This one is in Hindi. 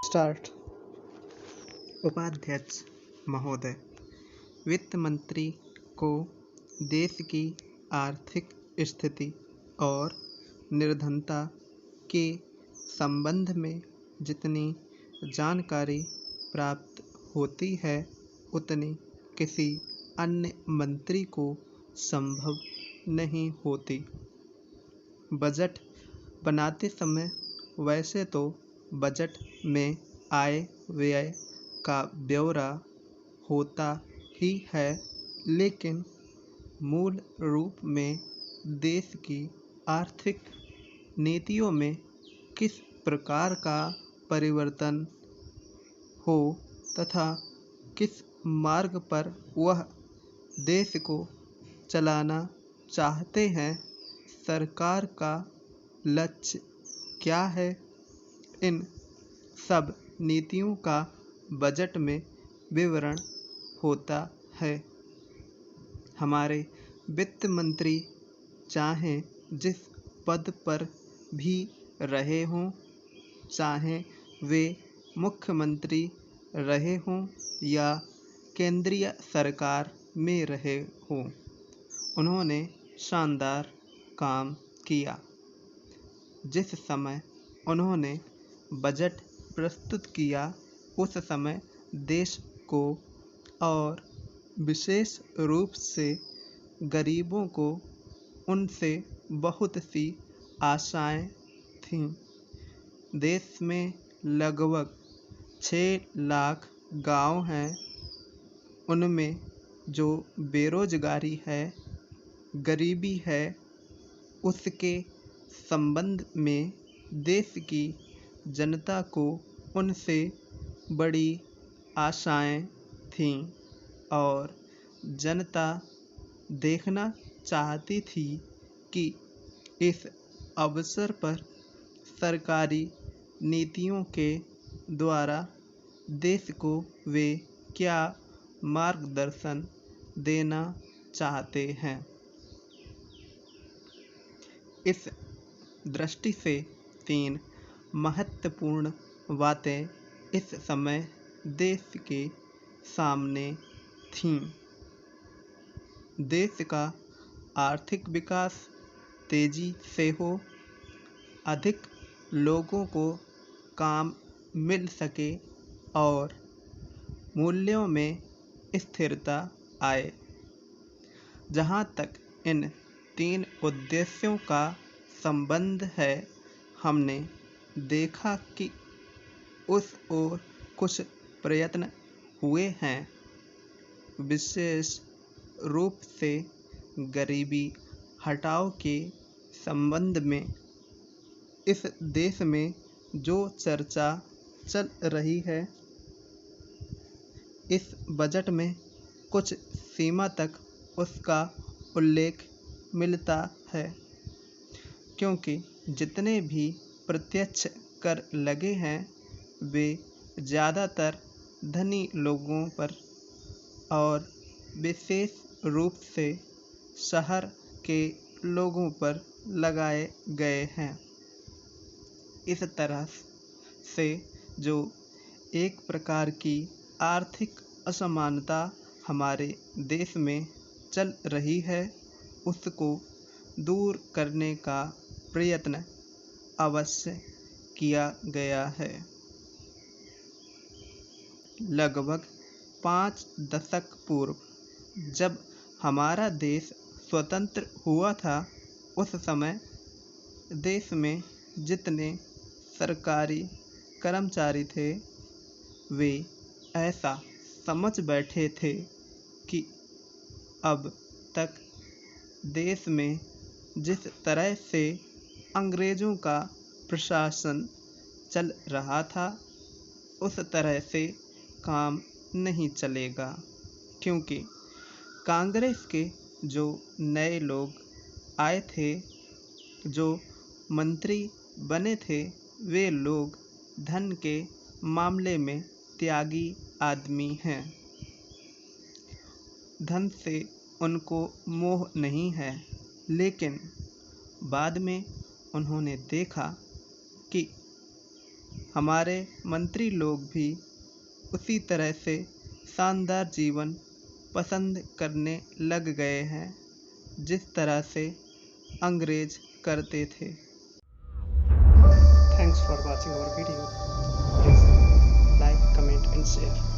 स्टार्ट। उपाध्यक्ष महोदय, वित्त मंत्री को देश की आर्थिक स्थिति और निर्धनता के संबंध में जितनी जानकारी प्राप्त होती है उतनी किसी अन्य मंत्री को संभव नहीं होती। बजट बनाते समय वैसे तो बजट में आय व्यय का ब्यौरा होता ही है, लेकिन मूल रूप में देश की आर्थिक नीतियों में किस प्रकार का परिवर्तन हो तथा किस मार्ग पर वह देश को चलाना चाहते हैं, सरकार का लक्ष्य क्या है, इन सब नीतियों का बजट में विवरण होता है। हमारे वित्त मंत्री चाहे जिस पद पर भी रहे हों, चाहे वे मुख्यमंत्री रहे हों या केंद्रीय सरकार में रहे हों, उन्होंने शानदार काम किया। जिस समय उन्होंने बजट प्रस्तुत किया उस समय देश को और विशेष रूप से गरीबों को उनसे बहुत सी आशाएं थीं। देश में लगभग 6 लाख गांव हैं। उनमें जो बेरोजगारी है, गरीबी है, उसके संबंध में देश की जनता को उनसे बड़ी आशाएं थीं और जनता देखना चाहती थी कि इस अवसर पर सरकारी नीतियों के द्वारा देश को वे क्या मार्गदर्शन देना चाहते हैं। इस दृष्टि से 3 महत्वपूर्ण बातें इस समय देश के सामने थीं। देश का आर्थिक विकास तेजी से हो, अधिक लोगों को काम मिल सके और मूल्यों में स्थिरता आए। जहाँ तक इन 3 उद्देश्यों का संबंध है, हमने देखा कि उस ओर कुछ प्रयत्न हुए हैं। विशेष रूप से गरीबी हटाओ के संबंध में इस देश में जो चर्चा चल रही है, इस बजट में कुछ सीमा तक उसका उल्लेख मिलता है, क्योंकि जितने भी प्रत्यक्ष कर लगे हैं वे ज़्यादातर धनी लोगों पर और विशेष रूप से शहर के लोगों पर लगाए गए हैं। इस तरह से जो एक प्रकार की आर्थिक असमानता हमारे देश में चल रही है, उसको दूर करने का प्रयत्न अवश्य किया गया है। लगभग 5 दशक पूर्व जब हमारा देश स्वतंत्र हुआ था, उस समय देश में जितने सरकारी कर्मचारी थे, वे ऐसा समझ बैठे थे कि अब तक देश में जिस तरह से अंग्रेज़ों का प्रशासन चल रहा था, उस तरह से काम नहीं चलेगा, क्योंकि कांग्रेस के जो नए लोग आए थे, जो मंत्री बने थे, वे लोग धन के मामले में त्यागी आदमी हैं। धन से उनको मोह नहीं है, लेकिन बाद में उन्होंने देखा कि हमारे मंत्री लोग भी उसी तरह से शानदार जीवन पसंद करने लग गए हैं जिस तरह से अंग्रेज करते थे। Thanks for watching our video. Please like, comment and share.